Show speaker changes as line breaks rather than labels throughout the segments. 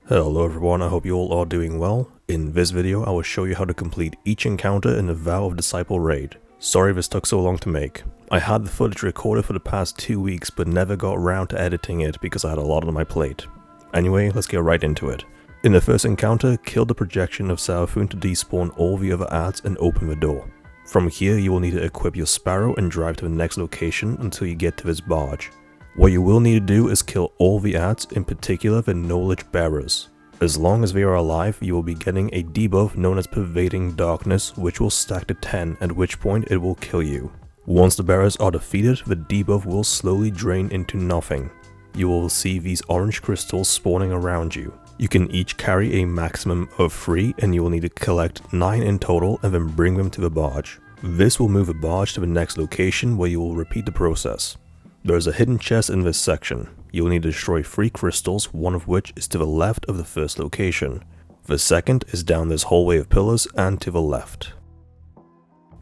Hello everyone, I hope you all are doing well. In this video, I will show you how to complete each encounter in the Vow of Disciple raid. Sorry this took so long to make. I had the footage recorded for the past 2 weeks but never got around to editing it because I had a lot on my plate. Anyway, let's get right into it. In the first encounter, kill the projection of Seraphun to despawn all the other ads and open the door. From here, you will need to equip your Sparrow and drive to the next location until you get to this barge. What you will need to do is kill all the ads, in particular the knowledge bearers. As long as they are alive, you will be getting a debuff known as Pervading Darkness, which will stack to 10, at which point it will kill you. Once the bearers are defeated, the debuff will slowly drain into nothing. You will see these orange crystals spawning around you. You can each carry a maximum of 3 and you will need to collect 9 in total and then bring them to the barge. This will move the barge to the next location where you will repeat the process. There is a hidden chest in this section. You will need to destroy 3 crystals, one of which is to the left of the first location. The second is down this hallway of pillars and to the left.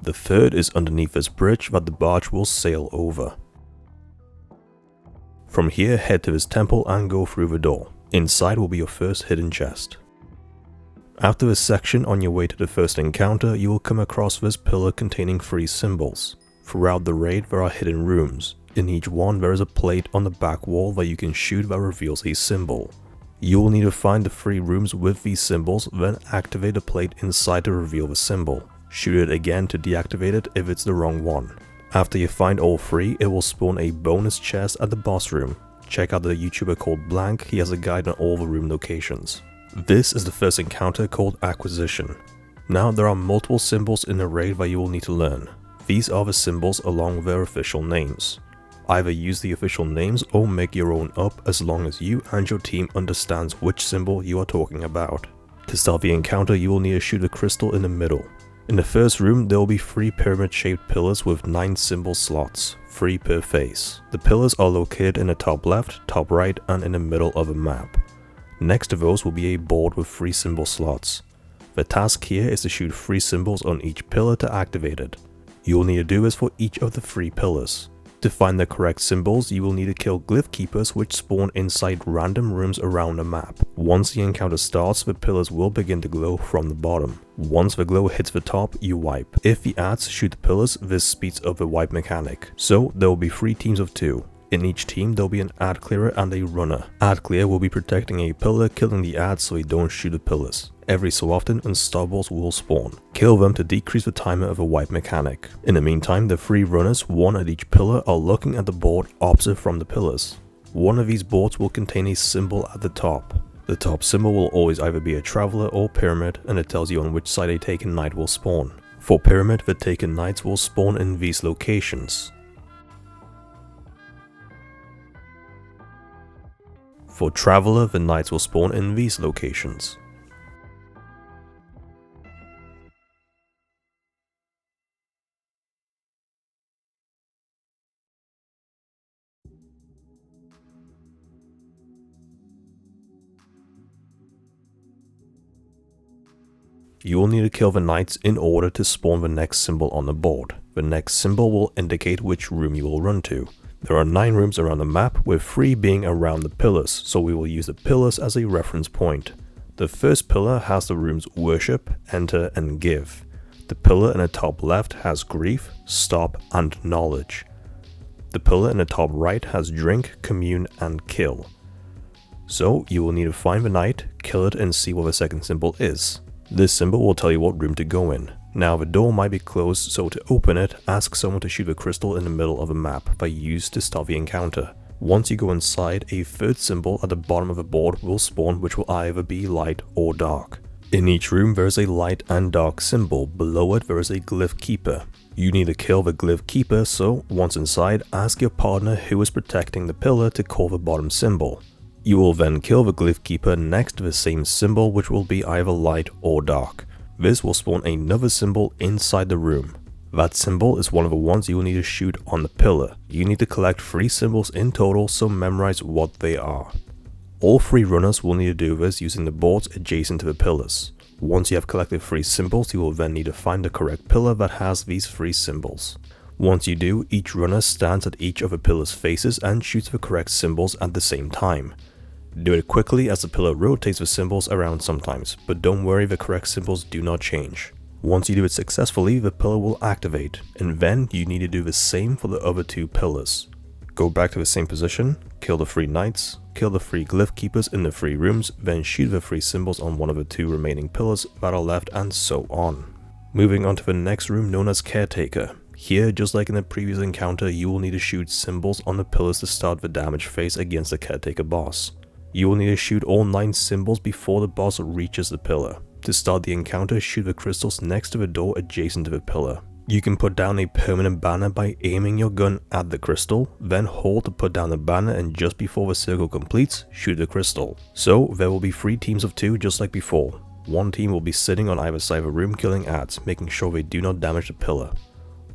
The third is underneath this bridge that the barge will sail over. From here, head to this temple and go through the door. Inside will be your first hidden chest. After this section, on your way to the first encounter, you will come across this pillar containing 3 symbols. Throughout the raid, there are hidden rooms. In each one, there is a plate on the back wall that you can shoot that reveals a symbol. You will need to find the 3 rooms with these symbols, then activate the plate inside to reveal the symbol. Shoot it again to deactivate it if it's the wrong one. After you find all 3, it will spawn a bonus chest at the boss room. Check out the YouTuber called Blank, he has a guide on all the room locations. This is the first encounter called Acquisition. Now there are multiple symbols in the raid that you will need to learn. These are the symbols along with their official names. Either use the official names or make your own up as long as you and your team understands which symbol you are talking about. To start the encounter, you will need to shoot a crystal in the middle. In the first room, there will be 3 pyramid-shaped pillars with 9 symbol slots, 3 per face. The pillars are located in the top left, top right, and in the middle of a map. Next to those will be a board with 3 symbol slots. The task here is to shoot 3 symbols on each pillar to activate it. You will need to do this for each of the 3 pillars. To find the correct symbols, you will need to kill glyph keepers which spawn inside random rooms around the map. Once the encounter starts, the pillars will begin to glow from the bottom. Once the glow hits the top, you wipe. If the ads shoot the pillars, this speeds up the wipe mechanic. So there will be 3 teams of 2. In each team, there will be an ad clearer and a runner. Ad clear will be protecting a pillar, killing the ads so they don't shoot the pillars. Every so often, unstoppables will spawn. Kill them to decrease the timer of a wipe mechanic. In the meantime, the 3 runners, 1 at each pillar, are looking at the board opposite from the pillars. One of these boards will contain a symbol at the top. The top symbol will always either be a traveler or pyramid, and it tells you on which side a taken knight will spawn. For pyramid, the taken knights will spawn in these locations. For traveler, the knights will spawn in these locations. You will need to kill the knights in order to spawn the next symbol on the board. The next symbol will indicate which room you will run to. There are 9 rooms around the map, with 3 being around the pillars, so we will use the pillars as a reference point. The first pillar has the rooms Worship, Enter, and Give. The pillar in the top left has Grief, Stop, and Knowledge. The pillar in the top right has Drink, Commune, and Kill. So you will need to find the knight, kill it, and see what the second symbol is. This symbol will tell you what room to go in. Now the door might be closed, so to open it, ask someone to shoot a crystal in the middle of a map that you use to start the encounter. Once you go inside, a 3rd symbol at the bottom of the board will spawn, which will either be light or dark. In each room there is a light and dark symbol, below it there is a glyph keeper. You need to kill the glyph keeper, so once inside, ask your partner who is protecting the pillar to call the bottom symbol. You will then kill the glyph keeper next to the same symbol, which will be either light or dark. This will spawn another symbol inside the room. That symbol is one of the ones you will need to shoot on the pillar. You need to collect 3 symbols in total, so memorize what they are. All 3 runners will need to do this using the boards adjacent to the pillars. Once you have collected 3 symbols, you will then need to find the correct pillar that has these 3 symbols. Once you do, each runner stands at each of the pillar's faces and shoots the correct symbols at the same time. Do it quickly as the pillar rotates the symbols around sometimes, but don't worry, the correct symbols do not change. Once you do it successfully, the pillar will activate, and then you need to do the same for the other 2 pillars. Go back to the same position, kill the 3 knights, kill the 3 glyph keepers in the 3 rooms, then shoot the 3 symbols on one of the 2 remaining pillars that are left, and so on. Moving on to the next room known as Caretaker. Here, just like in the previous encounter, you will need to shoot symbols on the pillars to start the damage phase against the Caretaker boss. You will need to shoot all 9 symbols before the boss reaches the pillar. To start the encounter, shoot the crystals next to the door adjacent to the pillar. You can put down a permanent banner by aiming your gun at the crystal, then hold to put down the banner, and just before the circle completes, shoot the crystal. So there will be 3 teams of 2 just like before. One team will be sitting on either side of a room killing ads, making sure they do not damage the pillar.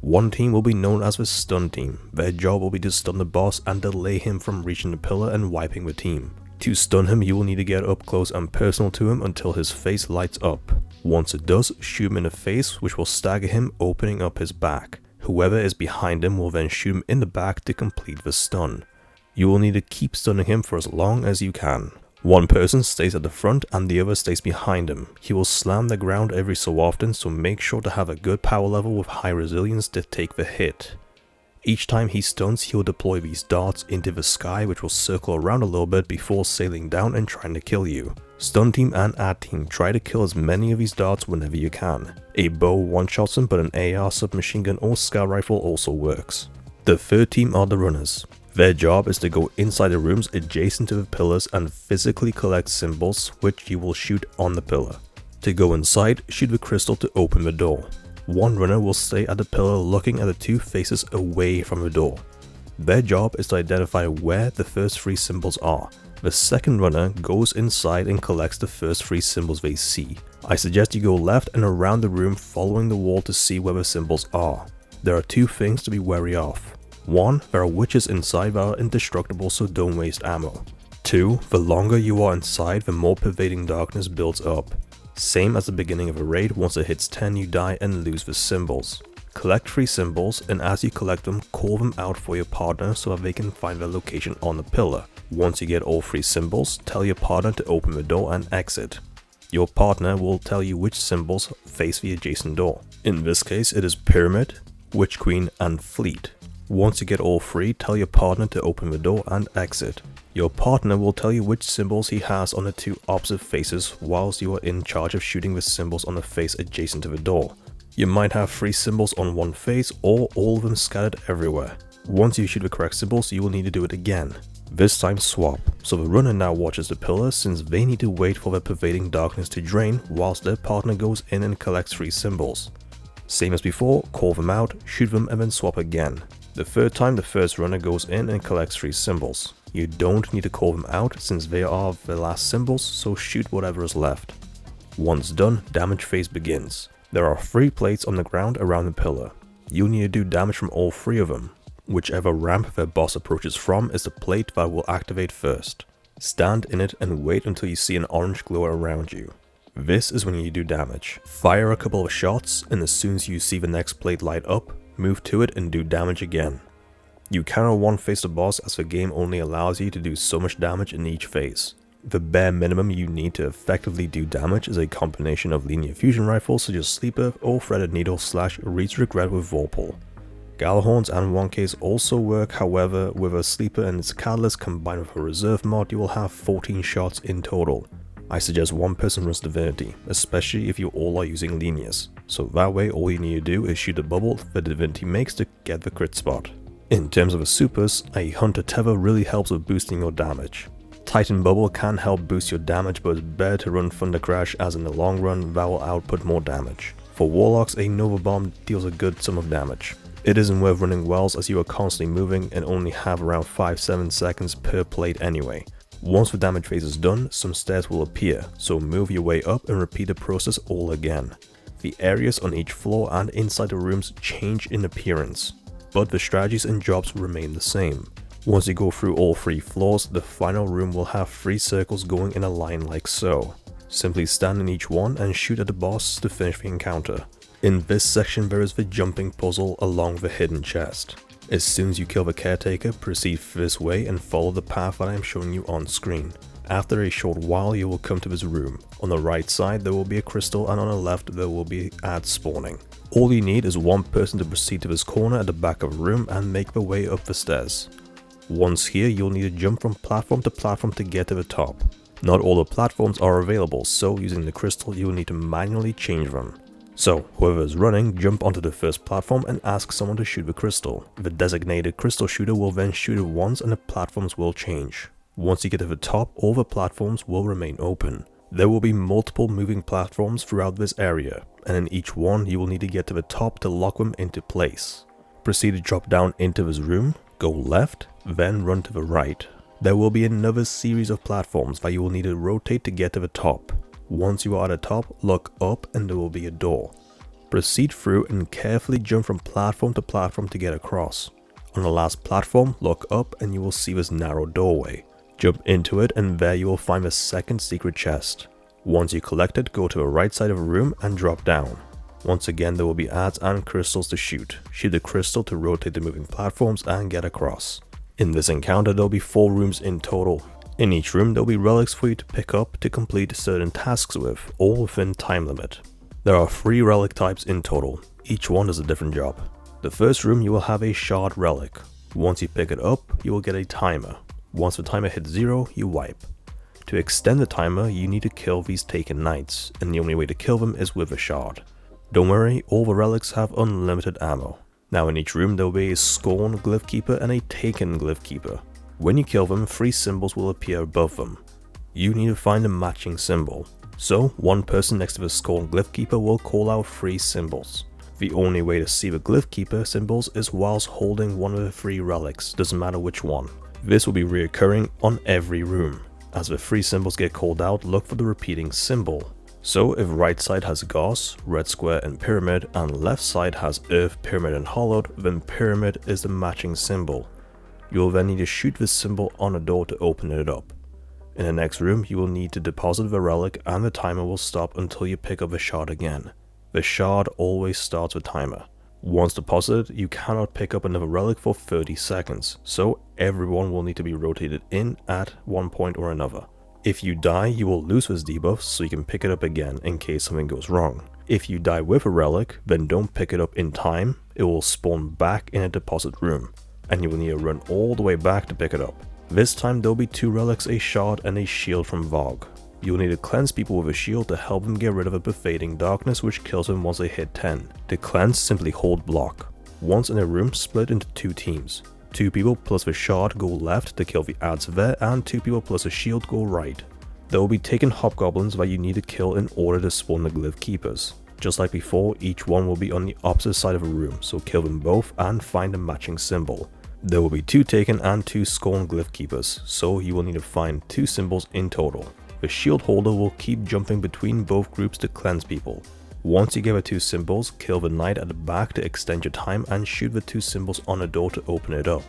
One team will be known as the stun team. Their job will be to stun the boss and delay him from reaching the pillar and wiping the team. To stun him, you will need to get up close and personal to him until his face lights up. Once it does, shoot him in the face, which will stagger him, opening up his back. Whoever is behind him will then shoot him in the back to complete the stun. You will need to keep stunning him for as long as you can. One person stays at the front and the other stays behind him. He will slam the ground every so often, so make sure to have a good power level with high resilience to take the hit. Each time he stuns, he will deploy these darts into the sky, which will circle around a little bit before sailing down and trying to kill you. Stun team and ad team, try to kill as many of these darts whenever you can. A bow one-shots them, but an AR submachine gun or scout rifle also works. The third team are the runners. Their job is to go inside the rooms adjacent to the pillars and physically collect symbols, which you will shoot on the pillar. To go inside, shoot the crystal to open the door. One runner will stay at the pillar looking at the 2 faces away from the door. Their job is to identify where the first 3 symbols are. The second runner goes inside and collects the first 3 symbols they see. I suggest you go left and around the room following the wall to see where the symbols are. There are 2 things to be wary of. 1. There are witches inside that are indestructible, so don't waste ammo. 2. The longer you are inside, the more pervading darkness builds up. Same as the beginning of a raid, once it hits 10 you die and lose the symbols. Collect 3 symbols, and as you collect them, call them out for your partner so that they can find their location on the pillar. Once you get all 3 symbols, tell your partner to open the door and exit. Your partner will tell you which symbols face the adjacent door. In this case, it is Pyramid, Witch Queen, and Fleet. Once you get all 3, tell your partner to open the door and exit. Your partner will tell you which symbols he has on the 2 opposite faces whilst you are in charge of shooting the symbols on the face adjacent to the door. You might have 3 symbols on one face or all of them scattered everywhere. Once you shoot the correct symbols, you will need to do it again. This time swap, so the runner now watches the pillar since they need to wait for the pervading darkness to drain whilst their partner goes in and collects 3 symbols. Same as before, call them out, shoot them, and then swap again. The third time, the first runner goes in and collects 3 symbols. You don't need to call them out since they are the last symbols, so shoot whatever is left. Once done, damage phase begins. There are 3 plates on the ground around the pillar. You need to do damage from all 3 of them. Whichever ramp the boss approaches from is the plate that will activate first. Stand in it and wait until you see an orange glow around you. This is when you do damage. Fire a couple of shots, and as soon as you see the next plate light up, move to it and do damage again. You cannot one-face the boss as the game only allows you to do so much damage in each phase. The bare minimum you need to effectively do damage is a combination of linear fusion rifles such as Sleeper or Threaded Needle / Reed's Regret with Vorpal. Gallahorns and 1Ks also work, however, with a Sleeper and its catalyst combined with a reserve mod you will have 14 shots in total. I suggest one person runs Divinity, especially if you all are using linears, so that way all you need to do is shoot a bubble the Divinity makes to get the crit spot. In terms of the supers, a Hunter Tether really helps with boosting your damage. Titan Bubble can help boost your damage, but it's better to run Thunder Crash as in the long run that will output more damage. For Warlocks, a Nova Bomb deals a good sum of damage. It isn't worth running wells as you are constantly moving and only have around 5-7 seconds per plate anyway. Once the damage phase is done, some stairs will appear, so move your way up and repeat the process all again. The areas on each floor and inside the rooms change in appearance, but the strategies and jobs remain the same. Once you go through all 3 floors, the final room will have 3 circles going in a line like so. Simply stand in each one and shoot at the boss to finish the encounter. In this section there is the jumping puzzle along the hidden chest. As soon as you kill the Caretaker, proceed this way and follow the path that I am showing you on screen. After a short while you will come to this room. On the right side there will be a crystal and on the left there will be ads spawning. All you need is one person to proceed to this corner at the back of the room and make the way up the stairs. Once here you'll need to jump from platform to platform to get to the top. Not all the platforms are available, so using the crystal you will need to manually change them. So whoever is running, jump onto the first platform and ask someone to shoot the crystal. The designated crystal shooter will then shoot it once and the platforms will change. Once you get to the top, all the platforms will remain open. There will be multiple moving platforms throughout this area, and in each one you will need to get to the top to lock them into place. Proceed to drop down into this room, go left, then run to the right. There will be another series of platforms that you will need to rotate to get to the top. Once you are at the top, look up and there will be a door. Proceed through and carefully jump from platform to platform to get across. On the last platform, look up and you will see this narrow doorway. Jump into it and there you will find the second secret chest. Once you collect it, go to the right side of the room and drop down. Once again there will be ads and crystals to shoot. Shoot the crystal to rotate the moving platforms and get across. In this encounter there will be 4 rooms in total. In each room there will be relics for you to pick up to complete certain tasks with, all within time limit. There are 3 relic types in total, each one does a different job. The first room you will have a shard relic. Once you pick it up, you will get a timer. Once the timer hits 0, you wipe. To extend the timer, you need to kill these taken knights, and the only way to kill them is with a shard. Don't worry, all the relics have unlimited ammo. Now in each room there will be a Scorn Glyph Keeper and a Taken Glyph Keeper. When you kill them, 3 symbols will appear above them. You need to find a matching symbol. So, one person next to the Scorn Glyph Keeper will call out 3 symbols. The only way to see the Glyph Keeper symbols is whilst holding one of the 3 relics, doesn't matter which one. This will be reoccurring on every room. As the 3 symbols get called out, look for the repeating symbol. So if right side has Gauss, red square and pyramid, and left side has earth, pyramid and hollowed, then pyramid is the matching symbol. You will then need to shoot this symbol on a door to open it up. In the next room you will need to deposit the relic and the timer will stop until you pick up the shard again. The shard always starts the timer. Once deposited, you cannot pick up another relic for 30 seconds, so everyone will need to be rotated in at one point or another. If you die, you will lose this debuff, so you can pick it up again in case something goes wrong. If you die with a relic, then don't pick it up in time, it will spawn back in a deposit room, and you will need to run all the way back to pick it up. This time there will be 2 relics, a shard and a shield from Vogue. You will need to cleanse people with a shield to help them get rid of a pervading darkness which kills them once they hit 10. To cleanse, simply hold block. Once in a room, split into 2 teams. 2 people plus the shard go left to kill the ads there, and 2 people plus a shield go right. There will be taken hobgoblins that you need to kill in order to spawn the Glyph Keepers. Just like before, each one will be on the opposite side of a room, so kill them both and find a matching symbol. There will be 2 taken and 2 Scorn Glyph Keepers, so you will need to find 2 symbols in total. The shield holder will keep jumping between both groups to cleanse people. Once you get the 2 symbols, kill the knight at the back to extend your time and shoot the 2 symbols on a door to open it up.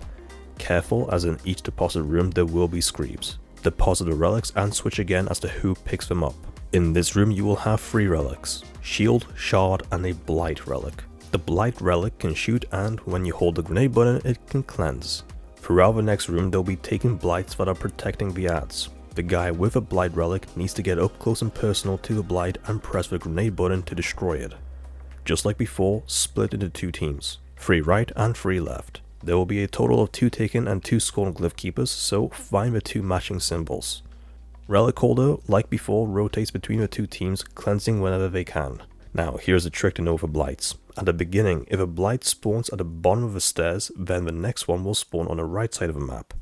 Careful, as in each deposit room there will be screeps. Deposit the relics and switch again as to who picks them up. In this room you will have 3 relics: shield, shard and a blight relic. The blight relic can shoot and when you hold the grenade button it can cleanse. Throughout the next room there will be taken blights that are protecting the ads. The guy with a blight relic needs to get up close and personal to the blight and press the grenade button to destroy it. Just like before, split into 2 teams, 3 right and 3 left. There will be a total of 2 taken and 2 Scorn Glyph Keepers, so find the 2 matching symbols. Relic holder, like before, rotates between the 2 teams, cleansing whenever they can. Now here's a trick to know for blights. At the beginning, if a blight spawns at the bottom of the stairs, then the next one will spawn on the right side of the map.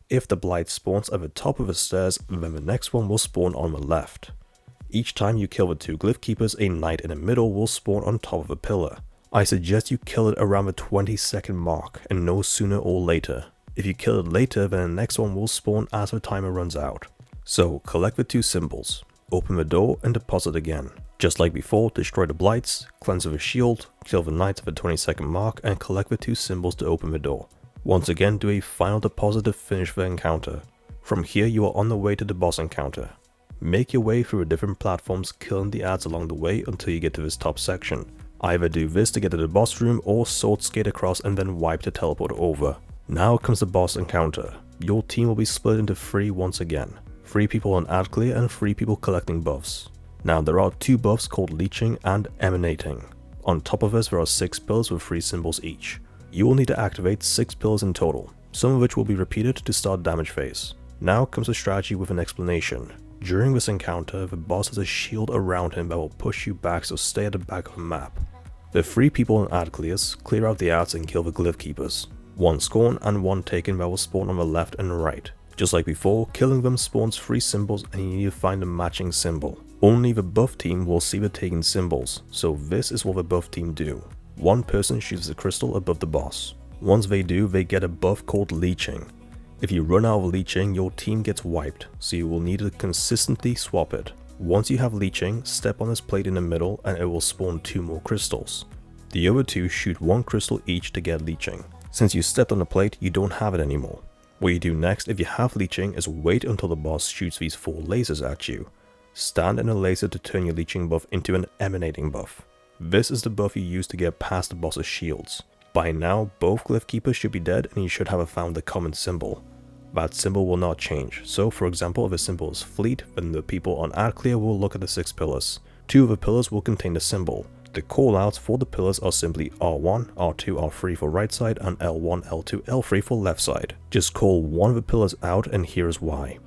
If the blight spawns at the top of the stairs, then the next one will spawn on the left. Each time you kill the 2 Glyph Keepers, a knight in the middle will spawn on top of a pillar. I suggest you kill it around the 20-second mark and no sooner or later. If you kill it later, then the next one will spawn as the timer runs out. So collect the 2 symbols, open the door and deposit again. Just like before, destroy the blights, cleanse with a shield, kill the knights at the 20-second mark and collect the 2 symbols to open the door. Once again do a final deposit to finish the encounter. From here you are on the way to the boss encounter. Make your way through the different platforms, killing the ads along the way until you get to this top section. Either do this to get to the boss room or sword skate across and then wipe to teleport over. Now comes the boss encounter. Your team will be split into 3 once again. 3 people on ad clear and 3 people collecting buffs. Now there are 2 buffs called leeching and emanating. On top of this there are 6 pillars with 3 symbols each. You will need to activate 6 pillars in total, some of which will be repeated to start damage phase. Now comes a strategy with an explanation. During this encounter, the boss has a shield around him that will push you back, so stay at the back of the map. The 3 people on ad clears clear out the ads and kill the glyph keepers. 1 scorn and 1 taken that will spawn on the left and right. Just like before, killing them spawns 3 symbols and you need to find a matching symbol. Only the buff team will see the taken symbols, so this is what the buff team do. 1 person shoots the crystal above the boss. Once they do, they get a buff called leeching. If you run out of leeching, your team gets wiped, so you will need to consistently swap it. Once you have leeching, step on this plate in the middle and it will spawn 2 more crystals. The other 2 shoot 1 crystal each to get leeching. Since you stepped on the plate, you don't have it anymore. What you do next if you have leeching is wait until the boss shoots these 4 lasers at you. Stand in a laser to turn your leeching buff into an emanating buff. This is the buff you use to get past the boss's shields. By now, both glyph keepers should be dead and you should have found the common symbol. That symbol will not change, so for example if the symbol is fleet, then the people on ad clear will look at the 6 pillars. 2 of the pillars will contain the symbol. The callouts for the pillars are simply R1, R2, R3 for right side and L1, L2, L3 for left side. Just call one of the pillars out and here is why.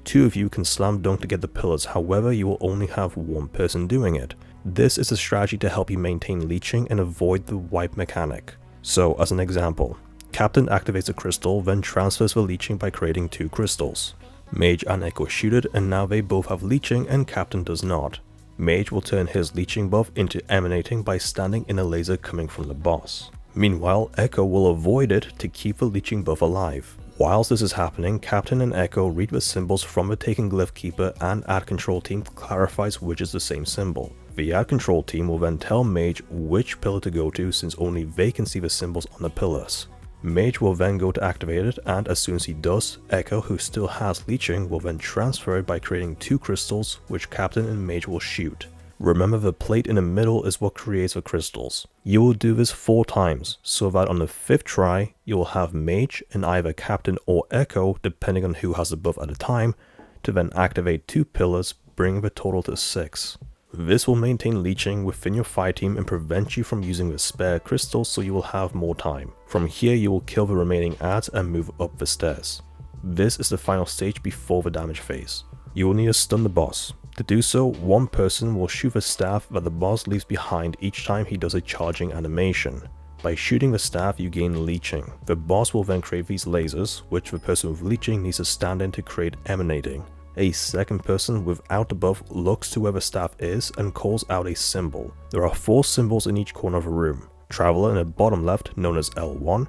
2 of you can slam dunk to get the pillars, however you will only have 1 person doing it. This is a strategy to help you maintain leeching and avoid the wipe mechanic. So as an example, Captain activates a crystal, then transfers the leeching by creating 2 crystals. Mage and Echo shoot it and now they both have leeching and Captain does not. Mage will turn his leeching buff into emanating by standing in a laser coming from the boss. Meanwhile, Echo will avoid it to keep the leeching buff alive. Whilst this is happening, Captain and Echo read the symbols from the taken glyph keeper and ad control team clarifies which is the same symbol. The ad control team will then tell Mage which pillar to go to since only they can see the symbols on the pillars. Mage will then go to activate it and as soon as he does, Echo, who still has leeching, will then transfer it by creating 2 crystals which Captain and Mage will shoot. Remember the plate in the middle is what creates the crystals. You will do this 4 times, so that on the 5th try, you will have Mage and either Captain or Echo, depending on who has the buff at the time, to then activate 2 pillars, bringing the total to 6. This will maintain leeching within your fight team and prevent you from using the spare crystals so you will have more time. From here you will kill the remaining ads and move up the stairs. This is the final stage before the damage phase. You will need to stun the boss. To do so, 1 person will shoot the staff that the boss leaves behind each time he does a charging animation. By shooting the staff you gain leeching. The boss will then create these lasers, which the person with leeching needs to stand in to create emanating. A second person without the buff looks to where the staff is and calls out a symbol. There are 4 symbols in each corner of a room. Traveler in the bottom left known as L1,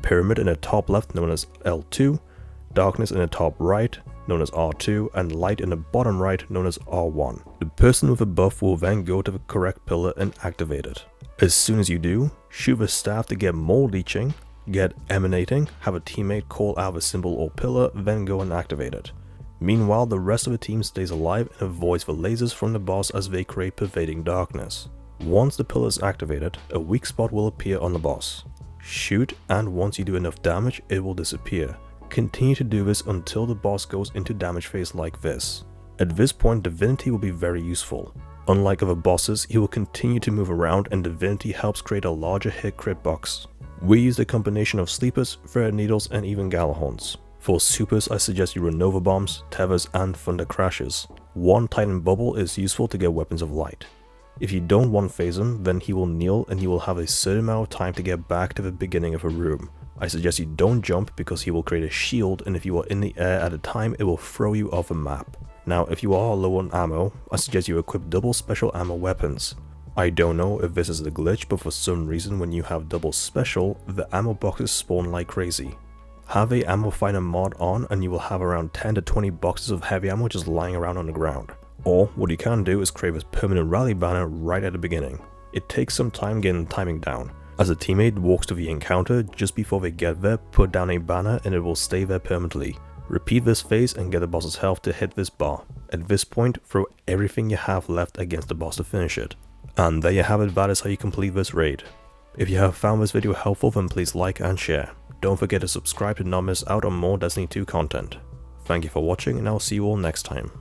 Pyramid in the top left known as L2, Darkness in the top right known as R2, and Light in the bottom right known as R1. The person with the buff will then go to the correct pillar and activate it. As soon as you do, shoot the staff to get more leeching, get emanating, have a teammate call out the symbol or pillar, then go and activate it. Meanwhile, the rest of the team stays alive and avoids the lasers from the boss as they create pervading darkness. Once the pillar is activated, a weak spot will appear on the boss. Shoot, and once you do enough damage, it will disappear. Continue to do this until the boss goes into damage phase like this. At this point, Divinity will be very useful. Unlike other bosses, he will continue to move around and Divinity helps create a larger hit crit box. We used a combination of Sleepers, Thread Needles, and even Galahorns. For supers, I suggest you run Nova Bombs, Tethers, and Thunder Crashes. 1 Titan Bubble is useful to get Weapons of Light. If you don't one-phase him, then he will kneel and you will have a certain amount of time to get back to the beginning of a room. I suggest you don't jump because he will create a shield, and if you are in the air at a time, it will throw you off a map. Now, if you are low on ammo, I suggest you equip double special ammo weapons. I don't know if this is a glitch, but for some reason when you have double special, the ammo boxes spawn like crazy. Have a ammo finder mod on and you will have around 10 to 20 boxes of heavy ammo just lying around on the ground. Or what you can do is create this permanent rally banner right at the beginning. It takes some time getting the timing down. As a teammate walks to the encounter, just before they get there, put down a banner and it will stay there permanently. Repeat this phase and get the boss's health to hit this bar. At this point, throw everything you have left against the boss to finish it. And there you have it, that is how you complete this raid. If you have found this video helpful, then please like and share. Don't forget to subscribe to not miss out on more Destiny 2 content. Thank you for watching, and I'll see you all next time.